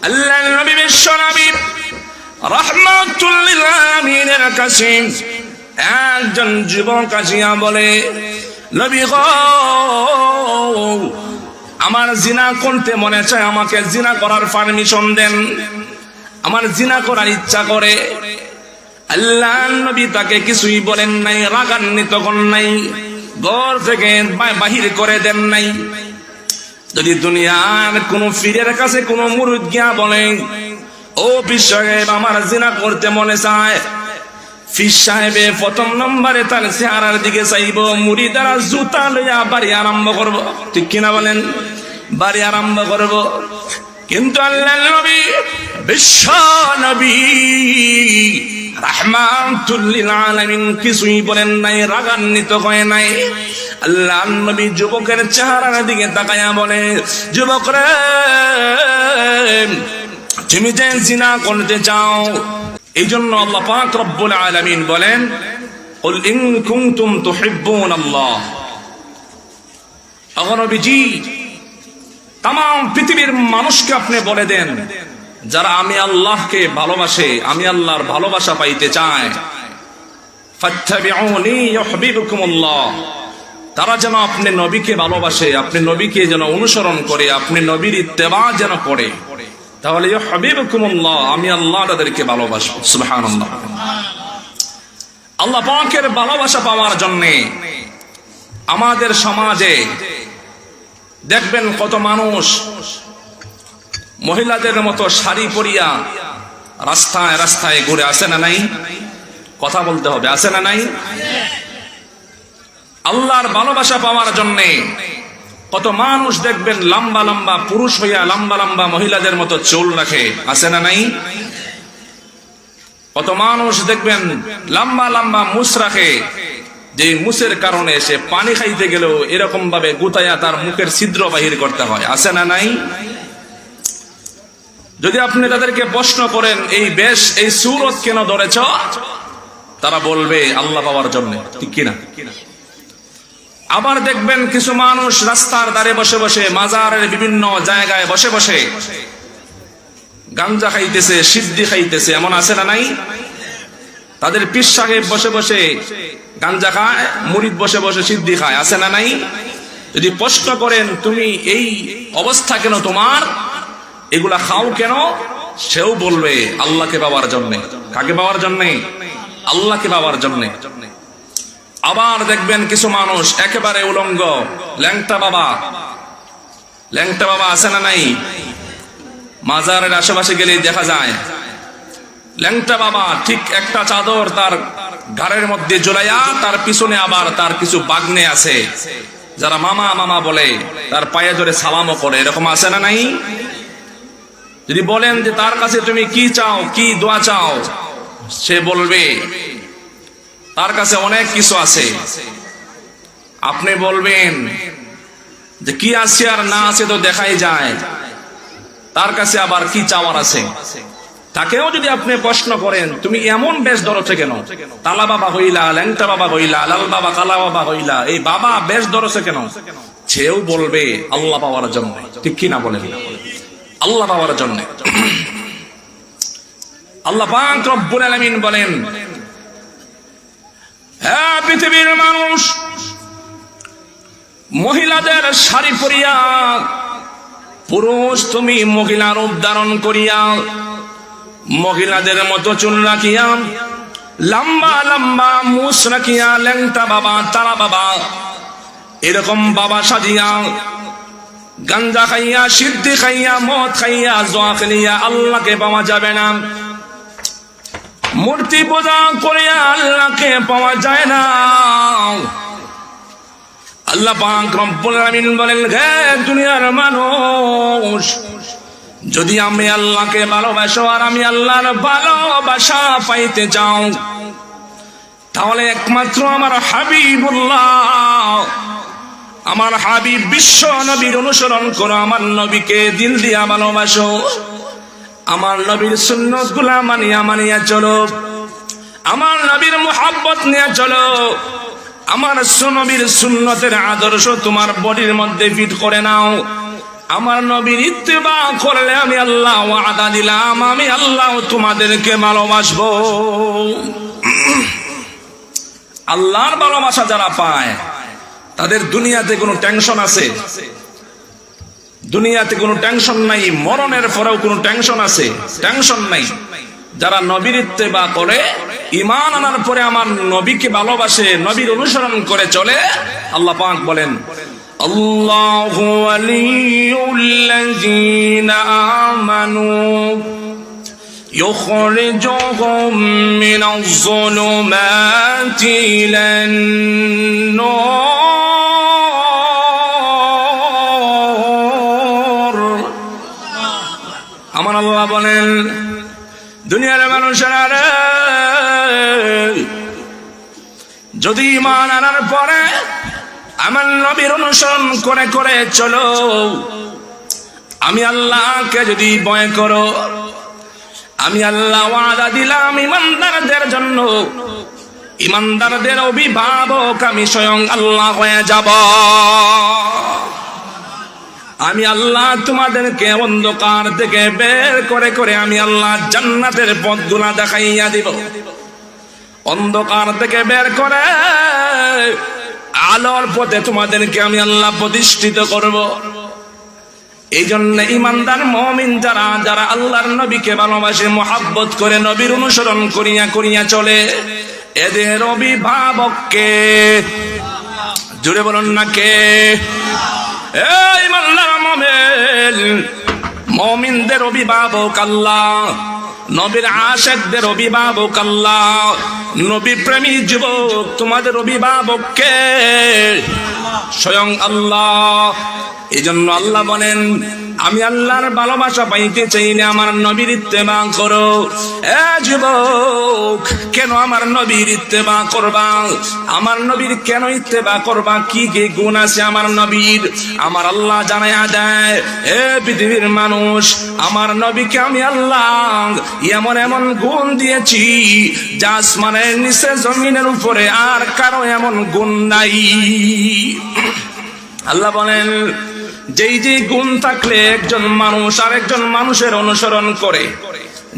আল্লাহর নবী বিশ্ব নবী রাহমাতুল লিল আলামিনের কাছে একজন যুবক আসিয়া বলে, নবী গো, আমার জিনা করতে মনে চায়, আমাকে জিনা করার পারমিশন দেন, আমার জিনা করার ইচ্ছা করে। আল্লাহর নবী তাকে কিছুই বলেন নাই, রাগান্বিত করেন নাই, ঘর থেকে বাহির করে দেন নাই। যদি দুনিয়ার কোন পীরের কাছে কোন মুরিদ গিয়া বলে, ও পীর সাহেব আমার জিনা করতে মনে চায়, পীর সাহেবে প্রথম নম্বরে তার চেহারার দিকে চাইব, মুরিদারা জুতা লইয়া বাড়ি আরম্ভ করব, ঠিক কিনা বলেন? বাড়ি আরম্ভ করব। কিন্তু আল্লাহর নবী বিশ্ব নবী রাহমাতুল লিল আলামিন কিছুই বলেন নাই, রাগান্বিত হয় নাই। আল্লাহর নবী যুবকের চেহারার দিকে তাকায়া বলে, যুবক রে, তুমি যে জিনা করতে চাও, এই জন্য আল্লাহ পাক রব্বুল আলামিন বলেন, কুল ইন কুনতুম তুহিব্বুনাল্লাহ। ওগো নবীজি, তাম পৃথিবীর মানুষকে আপনি বলে দেন, যারা আমি আল্লাহকে ভালোবাসে, আমি আল্লাহর ভালোবাসা পাইতে চায়, ফাত্তাবিউনি ইউহিব্বুকুমুল্লাহ, তারা যেন আপনি নবীকে ভালোবাসে, আপনি নবীকে যেন অনুসরণ করে, আপনি নবীর ইত্তেবা যেন করে, তাহলে ইউহিব্বুকুমুল্লাহ, আমি আল্লাহ তাদেরকে ভালোবাসবো। সুবহানাল্লাহ। আল্লাহ পাকের ভালোবাসা পাওয়ার জন্য আমাদের সমাজে দেখবেন কত মানুষ মহিলাদের মতো শাড়ি পরিয়া রাস্তায় রাস্তায় ঘুরে, আসে না নাই? কথা বলতে হবে, আসে না নাই? আল্লাহর ভালোবাসা পাওয়ার জন্য কত মানুষ দেখবেন লম্বা লম্বা পুরুষ হইয়া লম্বা লম্বা মহিলাদের মতো চুল রাখে, আসে না নাই? কত মানুষ দেখবেন লম্বা লম্বা মুছ রাখে, যে মুছের কারণে সে পানি খাইতে গেলেও এরকম ভাবে গুতাইয়া তার মুখের ছিদ্র বাহির করতে হয়, আসে না নাই? যদি আপনি তাদেরকে প্রশ্ন করেন, এই বেশ এই সুরত কেন ধরেছ, তারা বলবে আল্লাহ পাওয়ার জন্য, ঠিক কিনা? আবার দেখবেন কিছু মানুষ রাস্তার ধারে বসে বসে, মাজারের বিভিন্ন জায়গায় বসে বসে গাঞ্জা খাইতেছে, সিদ্ধি খাইতেছে, এমন আছে না নাই? তাদের পীর সাহেব বসে বসে গাঞ্জা খায়, মুরিদ বসে বসে সিদ্ধি খায়, আছে না নাই? যদি প্রশ্ন করেন, তুমি এই অবস্থা কেন তোমার, এগুলা খাও কেন, সেও বলবে আল্লাহকে পাওয়ার জন্য। কাকে পাওয়ার জন্য? আল্লাহকে পাওয়ার জন্য। আবার দেখবেন কিছু মানুষ একেবারে উলঙ্গ, ল্যাংটা বাবা, ল্যাংটা বাবা আছে না নাই? মাজারের আশেপাশে গেলেই দেখা যায় ল্যাংটা বাবা, ঠিক একটা চাদর তার ঘাড়ের মধ্যে ঝুলাইয়া, তার পিছনে আবার তার কিছু বাগ্নে আছে, যারা মামা মামা বলে, তার পায়ে ধরে সালামও করে, এরকম আছে না নাই? যদি বলেন যে তার কাছে তুমি কি চাও, কি দোয়া চাও, সে বলবে তার কাছে অনেক কিছু আছে। আপনি বলবেন যে কি আছে আর না আছে তো দেখাই যায়, তার কাছে আবার কি চাওয়ার আছে। তাকেও যদি আপনি প্রশ্ন করেন, তুমি এমন বেশ ধরছো কেন, তালা বাবা হইলা, ল্যাংটা বাবা হইলা, লাল বাবা, কালা বাবা হইলা, এই বাবা বেশ ধরছো কেন, সেও বলবে আল্লাহ পাওয়ার জন্য, ঠিক কিনা বলেন? আল্লাহ পাওয়ার জন্য। আল্লাহ পাক রব্বুল আলামিন বলেন, হ্যাঁ পৃথিবীর মানুষ, মহিলাদের শাড়ি পরিয়া, পুরুষ তুমি মহিলা রূপ ধারণ করিয়া, মহিলাদের মতো চুল রাখিয়া, লম্বা লম্বা মুছ রাখিয়া, ল্যাংটা বাবা, তারা বাবা, এরকম বাবা সাজিয়া, গাঞ্জা খাইয়া, সিদ্ধি খাইয়া, মদ খাইয়া, জোয়া খেলিয়া আল্লাহকে পাওয়া যাবে না। মূর্তি পূজা করিয়া আল্লাহকে পাওয়া যায় না। আল্লাহ পাক রব্বুল আলামিন বলেন, হে দুনিয়ার মানুষ, যদি আমি আল্লাহকে ভালোবাসো আর আমি আল্লাহর ভালোবাসা পাইতে চাও, তাহলে একমাত্র আমার হাবিবুল্লাহ, আমার হাবিব বিশ্ব নবীর অনুসরণ করো, আমার নবীকে দিল দিয়া ভালোবাসো, আমার নবীর সুন্নত গুলা মানিয়া মানিয়া চলো, আমার নবীর মুহাব্বত নিয়ে চলো, আমার নবীর সুন্নতের আদর্শ তোমার বডির মধ্যে ফিট করে নাও, আমার নবীর ইত্তেবা করলে আমি আল্লাহ ওয়াদা দিলাম আমি আল্লাহ তোমাদেরকে ভালোবাসবো। আল্লাহর ভালোবাসা যারা পায় তাদের দুনিয়াতে কোনো টেনশন আছে? দুনিয়াতে কোনো টেনশন নাই। মরণের পরেও কোনো টেনশন আছে? টেনশন নাই। যারা নবীর ইত্তেবা করে, ঈমান আনার পরে আমার নবীকে ভালোবাসে, নবীর অনুসরণ করে চলে, আল্লাহ পাক বলেন আল্লাহু ওয়ালিয়ুল্লাযীনা আমানু يخرجهم من الظلمات إلى النور। আমার আল্লাহ বলেন দুনিয়ার মানুষেরা রে, যদি ঈমান আনার পরে আমার নবীর অনুসরণ করে করে চলো, আমি আল্লাহকে যদি ভয় করো, আমি আল্লাহ ওয়াদা দিলাম ইমানদারদের জন্য, ইমানদারদের অভিভাবক আমি স্বয়ং আল্লাহ হয়ে যাব। আমি আল্লাহ তোমাদেরকে অন্ধকার থেকে বের করে করে আমি আল্লাহ জান্নাতের পথগুলা দেখাইয়া দিব। অন্ধকার থেকে বের করে আলোর পথে তোমাদেরকে আমি আল্লাহ প্রতিষ্ঠিত করব। এই জন্য ইমানদার মুমিন যারা যারা আল্লাহর নবীকে ভালোবাসে, মুহাব্বত করে, নবীর অনুসরণ করিয়া করিয়া চলে, এদের অভিভাবককে জুড়ে বলুন না কে? এই ইমানদার মুমিন, মুমিনদের অভিভাবক আল্লাহ, নবীর আশিকদের অভিভাবক আল্লাহ, নবী প্রেমী যুবক তোমাদের অভিভাবক কে? স্বয়ং আল্লাহ। এই জন্য আল্লাহ বলেন আমি আল্লাহর ভালোবাসা পাইতে চাইলে আমার নবীর ইত্তেবা করো। এ যুবক, কেন আমার নবীর ইত্তেবা করবা? আমার নবীর কেন ইত্তেবা করবা? কি কি গুণ আছে আমার নবীর? আমার আল্লাহ জানায়া দেয়, এ পৃথিবীর মানুষ, আমার নবীকে আমি আল্লাহ এমন এমন গুণ দিয়েছি যা আসমানের নিচে জমিনের উপরে আর কারো এমন গুণ নাই। আল্লাহ বলেন যেই যে গুণ থাকলে একজন মানুষ আরেকজন মানুষের অনুসরণ করে,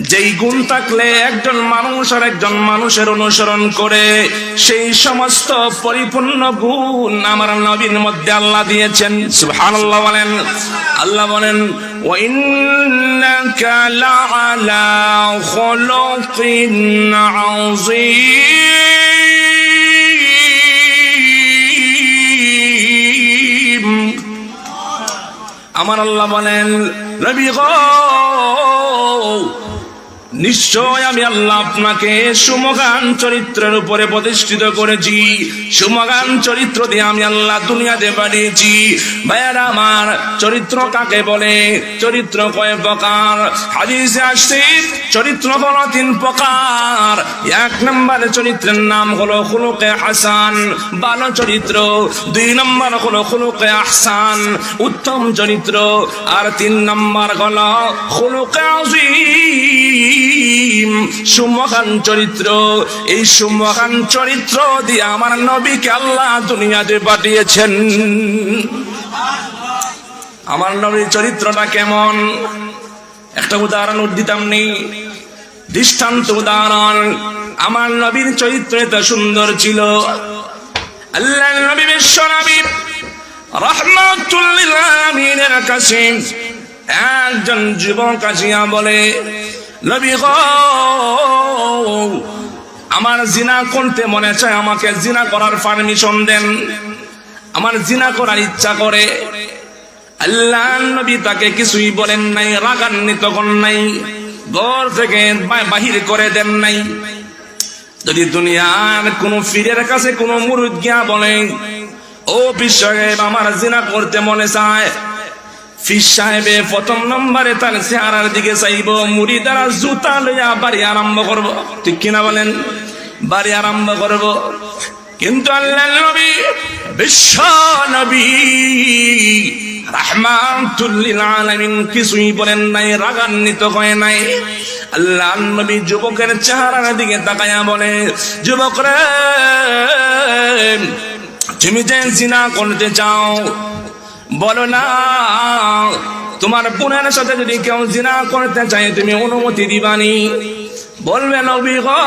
যেই গুণ থাকলে একজন মানুষ আর একজন মানুষের অনুসরণ করে, সেই সমস্ত পরিপূর্ণ গুণ আমার নবীর মধ্যে আল্লাহ দিয়েছেন। সুবহানাল্লাহ বলেন। আল্লাহ বলেন ওয়া ইন্নাকা লাআলা খুলুকিন আযীম। আমার আল্লাহ বলেন নবী গো, নিশ্চয় আমি আল্লাহ আপনাকে সুমহান চরিত্রের উপরে প্রতিষ্ঠিত করেছি। সুমহান চরিত্র দিয়ে আমি আল্লাহ দুনিয়াতে পাঠিয়েছি। ভাইয়ারা আমার, চরিত্র কাকে বলে? চরিত্র কয় প্রকার? হাদিসে আসছে চরিত্র হলো 3 প্রকার। 1 নম্বর চরিত্রের নাম হলো খুলুকে হাসান, ভালো চরিত্র। 2 নম্বর হলো খুলুকে আহসান, উত্তম চরিত্র। আর 3 নম্বর হলো খুলুকে আযীম, সুমহান চরিত্র। এই সুমহান চরিত্র দিয়ে আমার নবীকে আল্লাহ দুনিয়াতে পাঠিয়েছেন। আমার নবীর চরিত্রটা কেমন? একটা উদাহরণ দিতাম নেই, দৃষ্টান্ত উদাহরণ। আমার নবীর চরিত্র এত সুন্দর ছিল, আল্লাহর নবী বিশ্ব নবী রাহমাতুল লিল আলামিনের কাছে একজন যুবক আসিয়া বলে, নবী গো, আমার জিনা করতে মনে চায়, আমাকে জিনা করার পারমিশন দেন, আমার জিনা করার ইচ্ছা করে। আল্লাহর নবী তাকে কিছুই বলেন নাই, রাগান্বিত করেন নাই, ঘর থেকে বাহির করে দেন নাই। যদি দুনিয়ার কোন পীরের কাছে কোন মুরিদ গিয়া বলে, ও পীর সাহেব আমার জিনা করতে মনে চায়, পীর সাহেবে 1 নম্বরে তার চেহারার দিকে চাইব, মুরিদারা জুতা লইয়া বাড়ি আরম্ভ করব। ঠিক কিনা বলেন? বাড়ি আরম্ভ করব। কিন্তু আল্লাহর নবী বিশ্ব নবী রাহমাতুল লিল আলামিন কিছুই বলেন নাই, রাগান্বিত হয় নাই। আল্লাহর নবী যুবকের চেহারার দিকে তাকায়া বলে, যুবক রে, তুমি যে জিনা করতে চাও, বলো না তোমার বোনের সাথে যদি কেউ জিনা করতে চায় তুমি অনুমতি দিবানি? বলবে নবী গো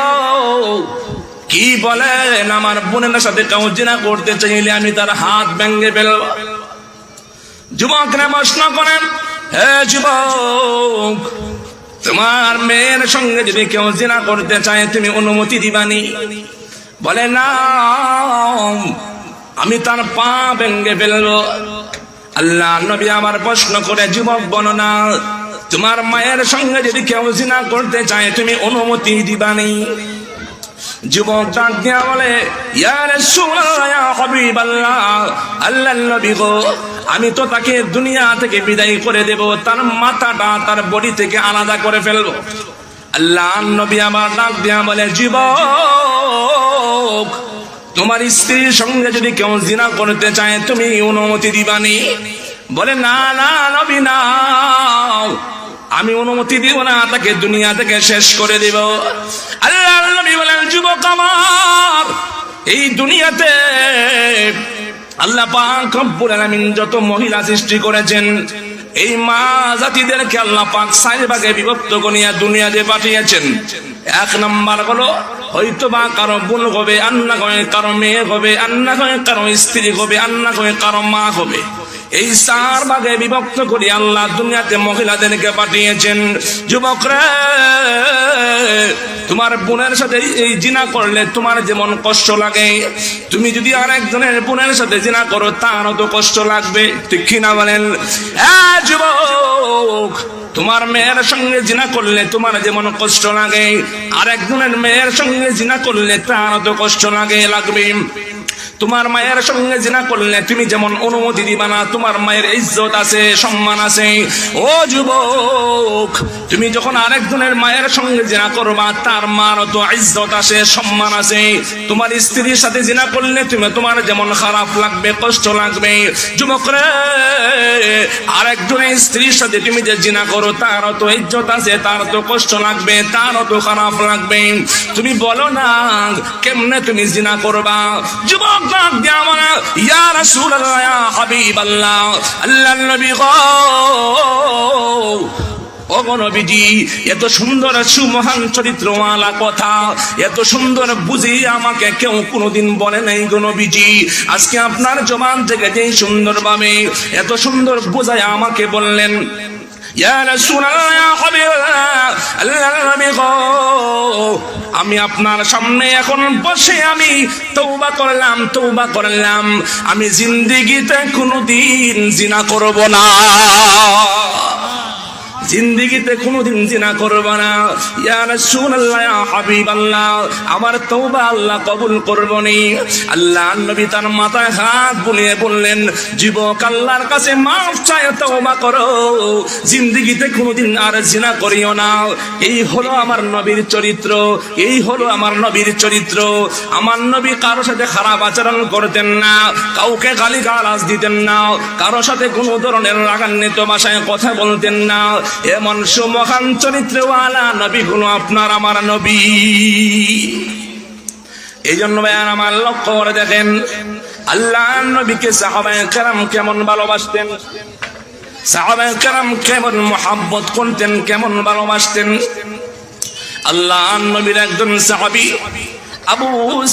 কি বলেন, আমার বোনের সাথে কেউ জিনা করতে চাইলে আমি তার হাত ভেঙে ফেলব। যুবকরা প্রশ্ন করেন, হে যুবক, তোমার মেয়ের সঙ্গে যদি কেউ জিনা করতে চায় তুমি অনুমতি দিবানি? বলে না, আমি তার পা ভেঙে ফেলবো। আল্লাহ নবী আমার প্রশ্ন করে, যুবক বলো না তোমার মায়ের সঙ্গে যদি কেউ জিনা করতে চায় তুমি অনুমতি দিবানি? যুবক ডাক দিয়া বলে, ইয়া রাসূলুল্লাহ, ইয়া হাবিবাল্লাহ, আল্লাহর নবী গো, আমি তো তাকে দুনিয়া থেকে বিদায় করে দেব, তার মাথাটা তার বডি থেকে আলাদা করে ফেলবো। আল্লাহর নবী আমার ডাক দিয়া বলে, যুবক, তোমার স্ত্রীর সঙ্গে যদি কেউ জিনা করতে চায় তুমি অনুমতি দিবানি? বলে না না নবী না, আমি অনুমতি দিব না, তাকে দুনিয়া থেকে শেষ করে দিব। আল্লাহর নবী বলেন, যুবক আমার, এই দুনিয়াতে আল্লাহ পাক রব্বুল আলামিন যত মহিলা সৃষ্টি করেছেন এই মা জাতিদেরকে আল্লাহ পাক 4 ভাগে বিভক্ত করে দুনিয়াতে পাঠিয়েছেন। 1 নাম্বার হলো হয়তোবা কারো বোন হবে, আর না হয় কারো মেয়ে হবে, আর না হয় কারো স্ত্রী হবে, আর না হয় কারো মা হবে। এই 4 ভাগে বিভক্ত করে আল্লাহ দুনিয়াতে মহিলাদেরকে পাঠিয়েছেন। যুবকরা, তোমার বোনের সাথে এই জিনা করলে তোমার যেমন কষ্ট লাগে, তুমি যদি আরেকজনের বোনের সাথে জিনা করো তারও তো কষ্ট লাগবে, ঠিক কিনা বলেন? যুবক, তোমার মেয়ের সঙ্গে জিনা করলে তোমার যেমন কষ্ট লাগে, আরেকজনের মেয়ের সঙ্গে জিনা করলে তারও তো কষ্ট লাগবে। তোমার মায়ের সঙ্গে জিনা করলে তুমি যেমন অনুমতি দিবা না, তোমার মায়ের ইজ্জত আছে, সম্মান আছে। ও যুবক, তুমি যখন আরেকজনের মায়ের সঙ্গে জিনা করবা তার মার তো ইজ্জত আছে, সম্মান আছে। তোমার স্ত্রীর সাথে জিনা করলে তোমার যেমন খারাপ লাগবে, কষ্ট লাগবে। যুবক রে, আরেকজনের স্ত্রীর সাথে তুমি যে জিনা করো তার তো ইজ্জত আছে, তার তো কষ্ট লাগবে, তার তো খারাপ লাগবে। তুমি বলো না কেমনে তুমি জিনা করবা? যুবক ইয়া রাসূলুল্লাহ, ইয়া হাবিবাল্লাহ, আল্লাহর নবী গো, ও নবীজি, এত সুন্দর সুমহান চরিত্রওয়ালা কথা, এত সুন্দর বুঝি আমাকে কেউ কোনোদিন বলে নাই গো নবীজি। আজকে আপনার জবান থেকে যে সুন্দর ভাবে এত সুন্দর বোঝায় আমাকে বললেন, ইয়া রাসূলুল্লাহ, ইয়া হাবিবাল্লাহ, আল্লাহর নবী গো, আমি আপনার সামনে এখন বসে আমি তওবা করলাম, আমি জিন্দেগিতে কোনোদিন জিনা করব না, জিন্দেগিতে কোনোদিন জিনা করব না। ইয়া রাসূলুল্লাহ, ইয়া হাবিবাল্লাহ, আমার তওবা আল্লাহ কবুল করবেন। আল্লাহর নবী তার মাথায় হাত বুলিয়ে বললেন, যুবক, আল্লাহর কাছে মাফ চাই, তওবা করো, জিন্দেগিতে কোনোদিন আর জিনা করিও না। এই হলো আমার নবীর চরিত্র, এই হলো আমার নবীর চরিত্র। আমার নবী কারোর সাথে খারাপ আচরণ করতেন না, কাউকে গালিগালাজ দিতেন না, কারোর সাথে কোনো ধরনের রাগান্বিত ভাষায় কথা বলতেন না। এমন সুমহান চরিত্রওয়ালা নবী হলো আপনার আমার নবী। এই জন্য ভাইয়ার আমার লক্ষ্য করে দেখেন, আল্লাহর নবীকে সাহাবায়ে কেরাম কেমন ভালোবাসতেন, সাহাবায়ে কেরাম কেমন মুহাব্বত করতেন, কেমন ভালোবাসতেন। আল্লাহর নবীর একজন সাহাবী আবু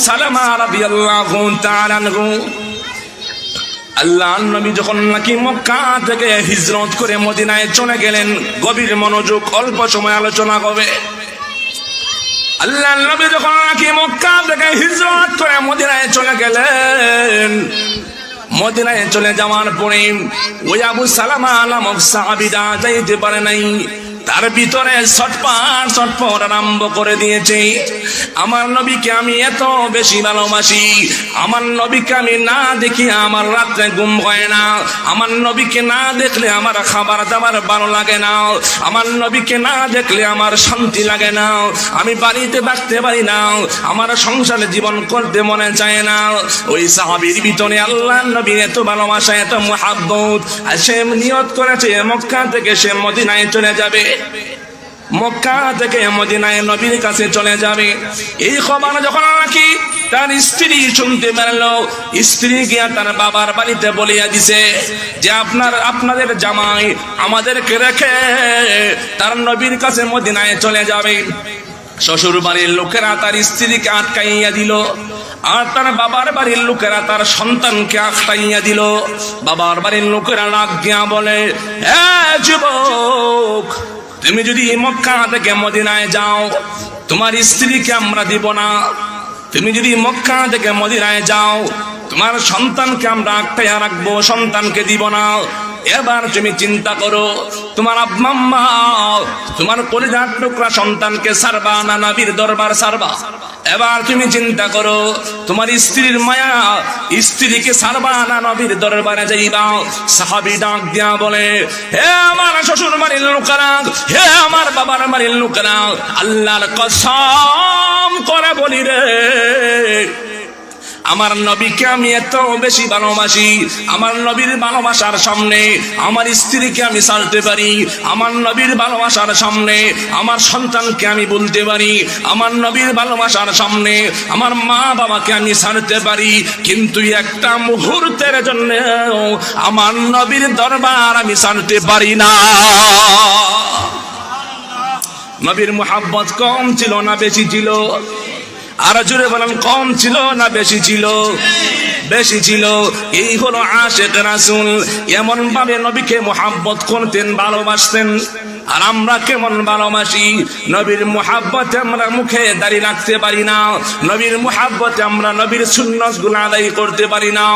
সালামা রাদিয়াল্লাহু তাআলা আনহু, আল্লাহর নবী যখন নাকি মক্কা থেকে হিজরত করে মদিনায় চলে গেলেন, গভীর মনোযোগ, অল্প সময় আলোচনা হবে। আল্লাহর নবী যখন নাকি মক্কা থেকে হিজরত করে মদিনায় চলে গেলেন, মদিনায় চলে যাওয়ার পরে ওই আবু সালামা নামক সাহাবীরা যাইতে পারে নাই, তার ভিতরে ছটফট আরম্ভ করে দিয়েছে, আমার নবীকে আমি এত বেশি ভালোবাসি, আমার নবীকে আমি না দেখি আমার রাত্রে ঘুম হয় না, আমার নবীকে না দেখলে আমার খাবার দাবার ভালো লাগে না, আমার নবীকে না দেখলে আমার শান্তি লাগে না, আমি বাড়িতে থাকতে পারি না, আমার সংসারে জীবন করতে মনে চায় না। ওই সাহাবীর ভিতরে আল্লাহর নবীর এত ভালোবাসা, এত মুহাব্বত, আর সে নিয়ত করেছে মক্কা থেকে সে মদিনায় চলে যাবে। মক্কা থেকে মদিনায় নবীর কাছে চলে যাবে। এই খবর যখন নাকি তার স্ত্রী শুনতে পারলো, স্ত্রী গিয়া তার বাবার বাড়িতে বলিয়া দিছে যে আপনাদের জামাই আমাদেরকে রেখে তার নবীর কাছে মদিনায় চলে যাবে। শ্বশুর বাড়ির লোকেরা তার স্ত্রীকে আটকাইয়া দিল, আর তার বাবার বাড়ির লোকেরা তার সন্তানকে আটকাইয়া দিল। বাবার বাড়ির লোকেরা ডাক দিয়া বলে, যুবক, তুমি যদি মক্কা থেকে মদিনায় যাও তোমার স্ত্রীকে আমরা দিব না। তুমি যদি মক্কা থেকে মদিনায় যাও তোমার সন্তানকে আমরা আটকাইয়া রাখবো, সন্তানকে দিব না। এবার তুমি চিন্তা করো, তোমার আব্বা তোমার কলিজার টুকরা সন্তানকে সারবা না নবীর দরবার সারবা? এবার তুমি চিন্তা করো, তোমার স্ত্রীর মায়া, স্ত্রীকে সারবা না নবীর দরবারে যাইবা? সাহাবী ডাক দিয়া বলে, হে আমার শ্বশুর বাড়ির লোকেরা, হে আমার বাবার বাড়ির লোকেরা, আল্লাহর কসম করে বলি রে, আমার নবীকে আমি এত বেশি ভালোবাসি, আমার নবীর ভালোবাসার সামনে আমার স্ত্রীকে আমি ছাড়তে পারি, আমার নবীর ভালোবাসার সামনে আমার সন্তানকে আমি বলতে পারি, আমার নবীর ভালোবাসার সামনে আমার মা বাবাকে আমি ছাড়তে পারি, কিন্তু একটা মুহূর্তের জন্য আমার নবীর দরবার আমি ছাড়তে পারি না। নবীর মুহাব্বত কম ছিল না বেশি ছিল? আর জোরে বলেন, কম ছিল না বেশি ছিল? বেশি ছিল। এই হলো আশিক রাসূল, এমন ভাবে নবীকে মুহাব্বত করতেন, ভালোবাসতেন। আর আমরা কেমন ভালোবাসি? নবীর মুহাব্বতে আমরা মুখে দাঁড়িয়ে রাখতে পারি না, নবীর মুহাব্বতে আমরা নবীর সুন্নাতগুলো আদায় করতে পারি না।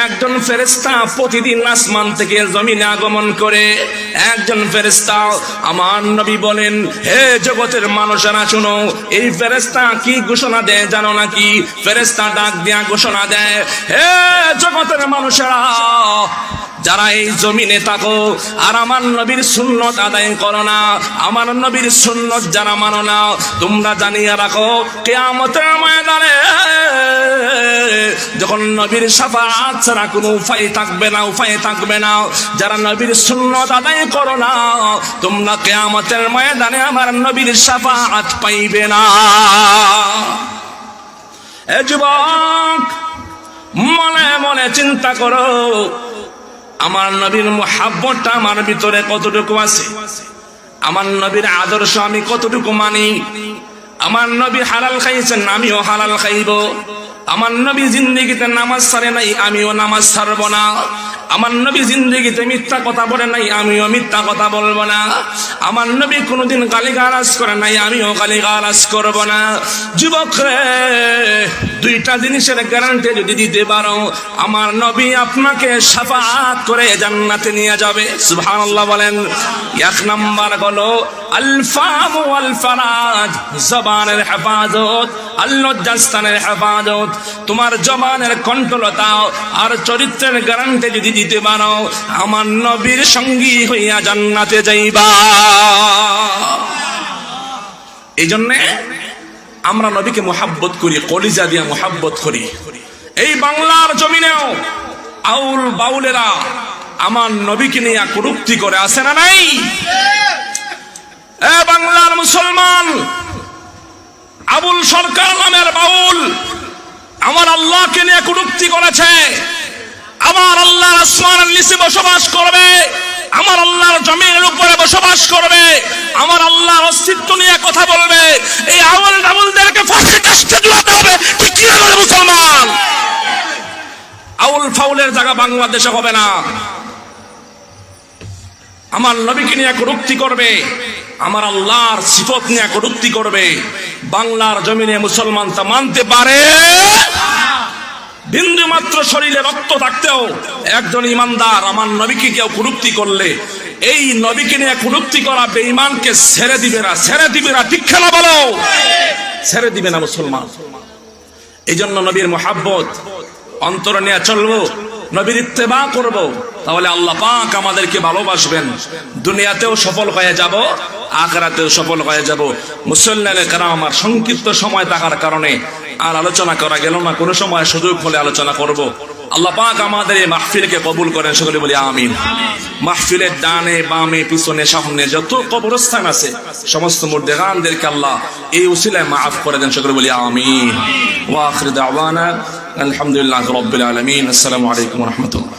একজন ফেরেশতা প্রতিদিন আসমান থেকে জমিনে আগমন করে। একজন ফেরেশতা, আমার নবী বলেন, হে জগতের মানুষেরা শুনো, এই ফেরেশতা কি ঘোষণা দেয় জানো নাকি? ফেরেশতা ডাক দিয়া ঘোষণা দেয়, হে জগতের মানুষেরা, যারা এই জমিনে থাকো আর আমার নবীর সুন্নত আদায় করো না, আমার নবীর সুন্নত যারা মানো না, তোমরা জানিয়ে রাখো কিয়ামতের ময়দানে যখন নবীর শাফাআত ছাড়া কোনো উপায় থাকবে না, উপায় থাকবে না। যারা নবীর সুন্নত আদায় করো না, তোমরা কিয়ামতের ময়দানে আমার নবীর শাফাআত পাইবে না। এ যুবক, মনে মনে চিন্তা করো, আমার নবীর মুহাব্বতটা আমার ভিতরে কতটুকু আছে? আমার নবীর আদর্শ আমি কতটুকু মানি? আমার নবী হালাল খাইছেন, আমিও হালাল খাইব। আমার নবী জিন্দেগিতে নামাজ ছাড়ে নাই, আমিও নামাজ ছাড়ব না। আমার নবী জিন্দেগিতে মিথ্যা কথা বলে নাই, আমিও মিথ্যা কথা বলবো না। আমার নবী কোনোদিন গালিগালাজ করে নাই, আমিও গালিগালাজ করব না। যুবক রে, দুইটা জিনিসের গ্যারান্টি যদি দিতে পারো, আমার নবী আপনাকে শাফাআত করে জান্নাতে নিয়ে যাবে। সুবহানাল্লাহ বলেন। এক নাম্বার হলো আল ফাম ওয়াল ফারাজ, জবানের হেফাজত, লজ্জাস্থানের হেফাজত। তোমার জবানের কন্ট্রোলতা আর চরিত্রের গ্যারান্টি যদি দিতে পারো, আমার নবীর সঙ্গী হইয়া জান্নাতে যাইবা। এই জন্যে আমরা নবীকে মুহাব্বত করি, কলিজা দিয়া মুহাব্বত করি। এই বাংলার জমিনেও আউল বাউলেরা আমার নবীকে নিয়ে কটূক্তি করে, আছে না নাই? এ বাংলার মুসলমান, আবুল সরকার নামের বাউল আমার আল্লাহকে নিয়ে কটূক্তি করেছে। আমার আল্লাহর আসমানের নিচে বসবাস করবে, আমার আল্লাহর জমিনের উপরে বসবাস করবে, আমার আল্লাহর অস্তিত্ব নিয়ে কথা বলবে। এই আউল বাউলদেরকে ফাঁসির কাস্টে ঝুলাতে হবে। ঠিক কি না মুসলমান? আউল ফাউলের জায়গা বাংলাদেশে হবে না। আমার নবীকে নিয়ে কটূক্তি করবে, আমার আল্লাহর সিফত নিয়ে কটূক্তি করবে, বাংলার জমিনে মুসলমান তা মানতে পারে? বিন্দু মাত্র শরীরে রক্ত থাকতেও একজন ইমানদার আমার নবীকে কেউ কটূক্তি করলে, এই নবীকে নিয়ে কটূক্তি করা বেঈমানকে ছেড়ে দিবে না, ছেড়ে দিবে না। ঠিক না বলো? ছেড়ে দিবে না মুসলমান। এই জন্য নবীর মুহাব্বত অন্তরে নিয়ে চলবো, নবীর ইত্তেবা করব, তাহলে আল্লাহ পাক আমাদেরকে ভালোবাসবেন। দুনিয়াতেও সফল হয়ে যাব, আখিরাতেও সফল হয়ে যাব। মুসল্লিয়ানে কেরাম, আমার সংক্ষিপ্ত সময় থাকার কারণে আর আলোচনা করা গেল না। কোনো সময় সুযোগ হলে আলোচনা করব। আল্লাহ পাক আমাদের এই মাহফিলকে কবুল করেন, সকলে বলি আমিন। মাহফিলের ডানে বামে পিছনে সামনে যত কবরস্থান আছে সমস্ত মুর্দেগানদেরকে আল্লাহ এই উসিলায় মাফ করে দেন, সকলে বলি আমিন। ওয়া আখির দাওয়ানা আলহামদুলিল্লাহি রাব্বিল আলামিন। আসসালামু আলাইকুম ওয়া রাহমাতুল্লাহ।